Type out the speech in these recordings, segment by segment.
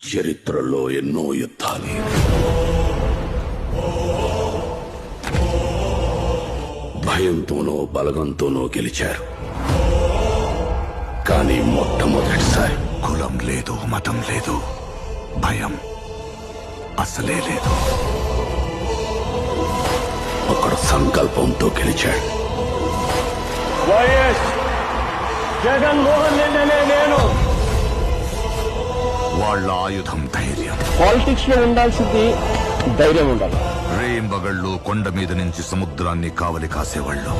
చరిత్రలో ఎన్నో యుద్ధాలు భయంతోనో బలగంతోనో గెలిచారు. కానీ మొట్టమొదటిసారి కులం లేదు, మతం లేదు, భయం అసలే లేదు. ఒకడు సంకల్పంతో గెలిచాడు. వైఎస్ జగన్మోహన్ రెడ్డి అనే నేను. వాళ్ళ ఆయుధం ధైర్యం. పాలిటిక్స్ లో ఉండాల్సింది ధైర్యం ఉండాలి. రేంబగళ్ళు కొండ మీద నుంచి సముద్రాన్ని కావలి కాసేవాళ్ళు.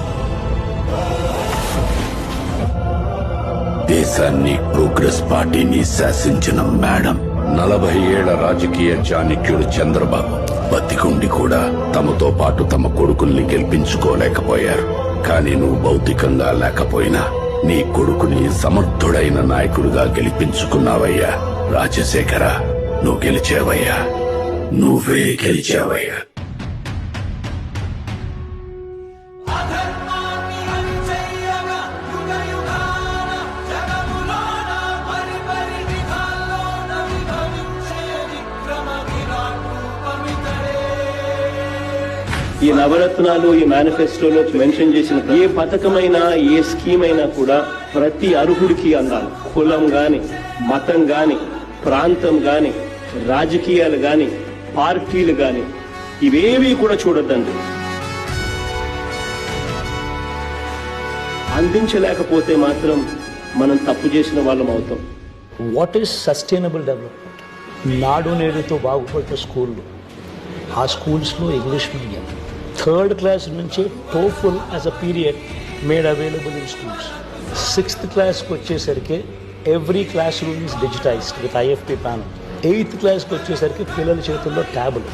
దేశాన్ని ప్రోగ్రెస్ పార్టీని శాసించిన మేడం, 40 ఏళ్ల రాజకీయ చాణక్యుడు చంద్రబాబు బతికుండి కూడా తమతో పాటు తమ కొడుకుల్ని గెలిపించుకోలేకపోయారు. కానీ నువ్వు భౌతికంగా లేకపోయినా నీ కొడుకుని సమర్థుడైన నాయకుడిగా గెలిపించుకున్నావయ్యా. రాజశేఖర, నువ్వు గెలిచావయ్యా, నువ్వే గెలిచావయ్యా. ఈ నవరత్నాలు, ఈ మేనిఫెస్టోలో మెన్షన్ చేసిన ఏ పథకమైనా, ఏ స్కీమ్ అయినా కూడా ప్రతి అర్హుడికి అందాలి. కులం గాని, మతం గాని, ప్రాంతం గాని, రాజకీయాలు గాని, పార్టీలు గాని, ఇవేవి కూడా చూడొద్దండి. అందించలేకపోతే మాత్రం మనం తప్పు చేసిన వాళ్ళం అవుతాం. What is sustainable development? నాడు నేడుతో బాగుపడ్డ స్కూళ్ళు, ఆ స్కూల్స్లో ఇంగ్లీష్ మీడియం, 3rd క్లాస్ నుంచి TOEFL as a period made available in schools. 6th క్లాస్కి వచ్చేసరికి every class room is digitised with IFP panel. 8th క్లాస్కి వచ్చేసరికి పిల్లల చేతుల్లో ట్యాబులు.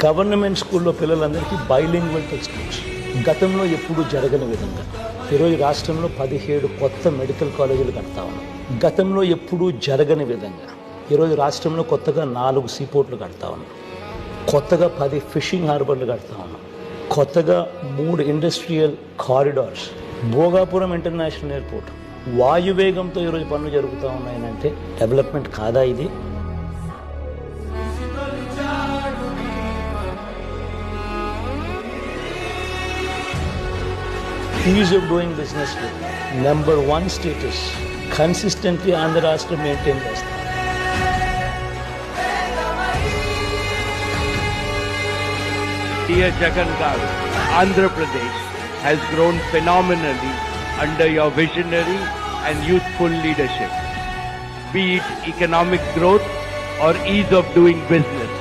గవర్నమెంట్ స్కూల్లో పిల్లలందరికీ బైలింగ్వల్ టెక్స్ట్ బుక్స్. గతంలో ఎప్పుడూ జరగని విధంగా ఈరోజు రాష్ట్రంలో 17 కొత్త మెడికల్ కాలేజీలు కడతా ఉన్నాం. గతంలో ఎప్పుడూ జరగని విధంగా ఈరోజు రాష్ట్రంలో కొత్తగా 4 సీపోర్ట్లు కడతా ఉన్నాం. కొత్తగా 10 ఫిషింగ్ హార్బర్లు కడతా ఉన్నాం. కొత్తగా 3 industrial corridors, Bhogapuram international airport, వాయువేగంతో ఈరోజు పనులు జరుగుతూ ఉన్నాయనంటే డెవలప్మెంట్ కాదా ఇది? ఈజ్ ఆఫ్ డూయింగ్ బిజినెస్ లో నెంబర్ 1 స్టేటస్ కన్సిస్టెంట్లీ ఆంధ్ర రాష్ట్రం మెయింటైన్ చేస్తారు. Dear Jagan Garu, Andhra Pradesh has grown phenomenally under your visionary and youthful leadership. Be it economic growth or ease of doing business,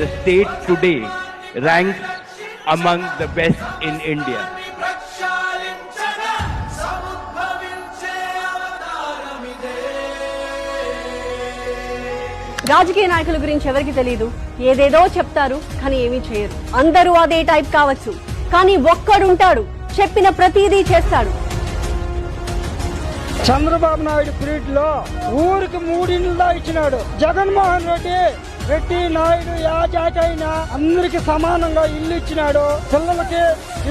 the state today ranks among the best in India. రాజకీయ నాయకుల గురించి ఎవరికి తెలియదు. ఏదేదో చెప్తారు కానీ ఏమీ చేయరు. అందరూ అదే టైప్ కావచ్చు, కానీ ఒక్కడుంటాడు చెప్పిన ప్రతిదీ చేస్తాడు. చంద్రబాబు నాయుడు పీరియడ్ లో ఊరికి 3 ఇళ్ళు ఇచ్చినాడు. జగన్మోహన్ రెడ్డి నాయుడు యా జాతి అయినా అందరికి సమానంగా ఇల్లు ఇచ్చినాడు. పిల్లలకి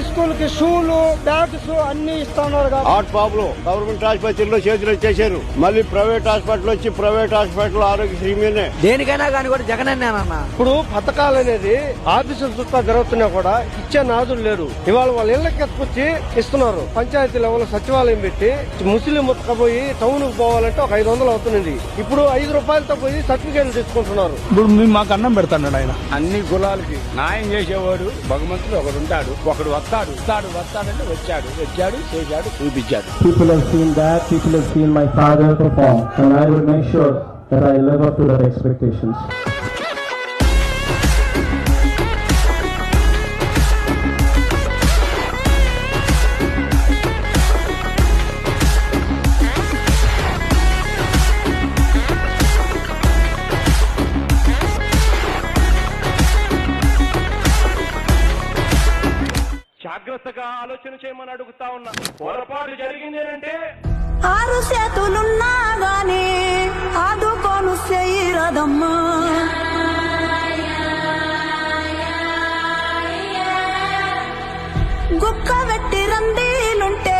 స్కూల్ కి షూలు, బ్యాగ్స్ అన్ని ఇస్తున్నారు. హార్ట్ ప్రాబ్లం గవర్నమెంట్ ఆసుపత్రిలో చేతులు చేశారు. మళ్ళీ ప్రైవేట్ హాస్పిటల్ వచ్చి ప్రైవేట్ హాస్పిటల్ ఆరోగ్యశ్రీ మీదే దేనికైనా కానీ కూడా జగన్ అన్నా. ఇప్పుడు పథకాలు అనేది ఆఫీసుల చుట్టూ జరుగుతున్నా కూడా ఇచ్చే నాదులు లేరు. ఇవాళ వాళ్ళ ఇళ్లకి ఎత్తుకొచ్చి ఇస్తున్నారు. పంచాయతీ లెవెల్ సచివాలయం పెట్టి ముస్లిం ముత్తకపోయి టౌన్ కు పోవాలంటే ఒక 500 అవుతుంది. ఇప్పుడు 5 రూపాయలతో పోయి సర్టిఫికేట్లు తెచ్చుకుంటున్నారు. మాకు అన్నం పెడతాడు ఆయన. అన్ని కులాలకి న్యాయం చేసేవాడు భగవంతుడు ఒకడు ఉంటాడు. ఒకడు వస్తాడంటే వచ్చాడు, చేశాడు, చూపించాడు. People have seen that. People have seen my father perform, and I will make sure that I live up to their expectations. జాగ్రత్తగా ఆలోచన చేయమని అడుగుతా ఉన్నా. పొరపాటు జరిగింది అంటే 6 చేతులున్నా గాని ఆదుకోను చేయరదమ్మా. గుక్క వెట్టి రందీలుంటే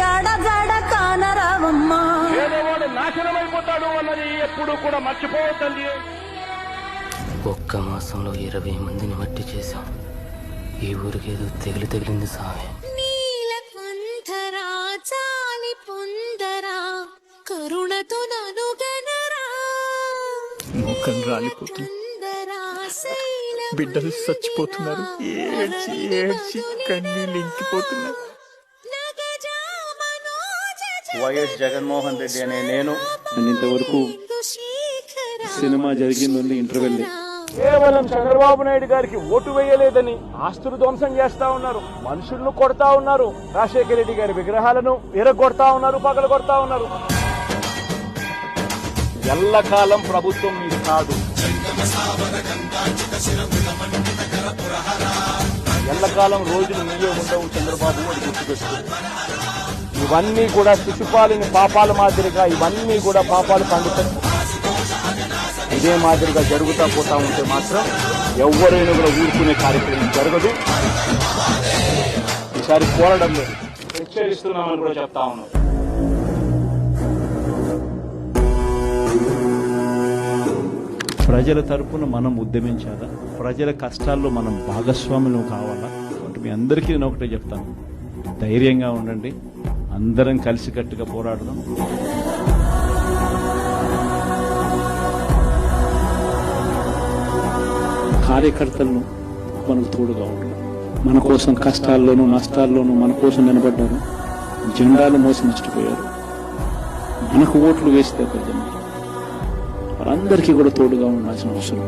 యాడ జాడ కానరావమ్మా. పేదవాడు నాశనమైపోతాడు అన్నది ఎప్పుడు కూడా మర్చిపోవద్దండి. ఒక్క మాసంలో 20 మందిని మట్టి చేశాం. ఈ ఊరికేదో తగిలింది సామే. నీలకంఠరా చాలి పొందరా కరుణతో ననుగనరా ముఖం రాలిపోతుంది, బిడ్డలు చచ్చిపోతున్నారు, ఏడ్చి ఏడ్చి కన్నీళ్ళు ఇంకిపోతున్నారు. వైఎస్ జగన్మోహన్ రెడ్డి అనే నేను ఇంతవరకు సినిమా జరిగింది ఇంటర్వెల్. కేవలం చంద్రబాబు నాయుడు గారికి ఓటు వేయలేదని ఆస్తులు ధ్వంసం చేస్తా ఉన్నారు, మనుషులను కొడతా ఉన్నారు, రాజశేఖర రెడ్డి గారి విగ్రహాలను విరగొడతా ఉన్నారు, పగలగొడతా ఉన్నారు. ఎల్లకాలం ప్రభుత్వం మీద కాదు, ఎల్లకాలం రోజులు మీయే ఉండవు చంద్రబాబు అని గుర్తుపెట్టుకో. ఇవన్నీ కూడా శిశుపాలిని పాపాల మాదిరిగా ఇవన్నీ కూడా పాపాలు పండుతాయి. ఇదే మాదిరిగా జరుగుతా పోతా ఉంటే మాత్రం ఎవరైనా కూడా ఊరుకునే కార్యక్రమం జరగదు. ఈసారి పోరాటం హెచ్చరిస్తున్నామని కూడా చెప్తా ఉన్నాం. ప్రజల తరపున మనం ఉద్యమించాలా, ప్రజల కష్టాల్లో మనం భాగస్వాములు కావాలా. మీ అందరికీ నేను ఒకటే చెప్తాను, ధైర్యంగా ఉండండి, అందరం కలిసికట్టుగా పోరాడదాం. కార్యకర్తలను మనకు తోడుగా ఉండరు, మన కోసం కష్టాల్లోనూ నష్టాల్లోనూ మన కోసం నిలబడ్డారు, జెండాలు మోసి నష్టపోయారు. మనకు ఓట్లు వేస్తే ప్రజలు వారందరికీ కూడా తోడుగా ఉండాల్సిన అవసరం.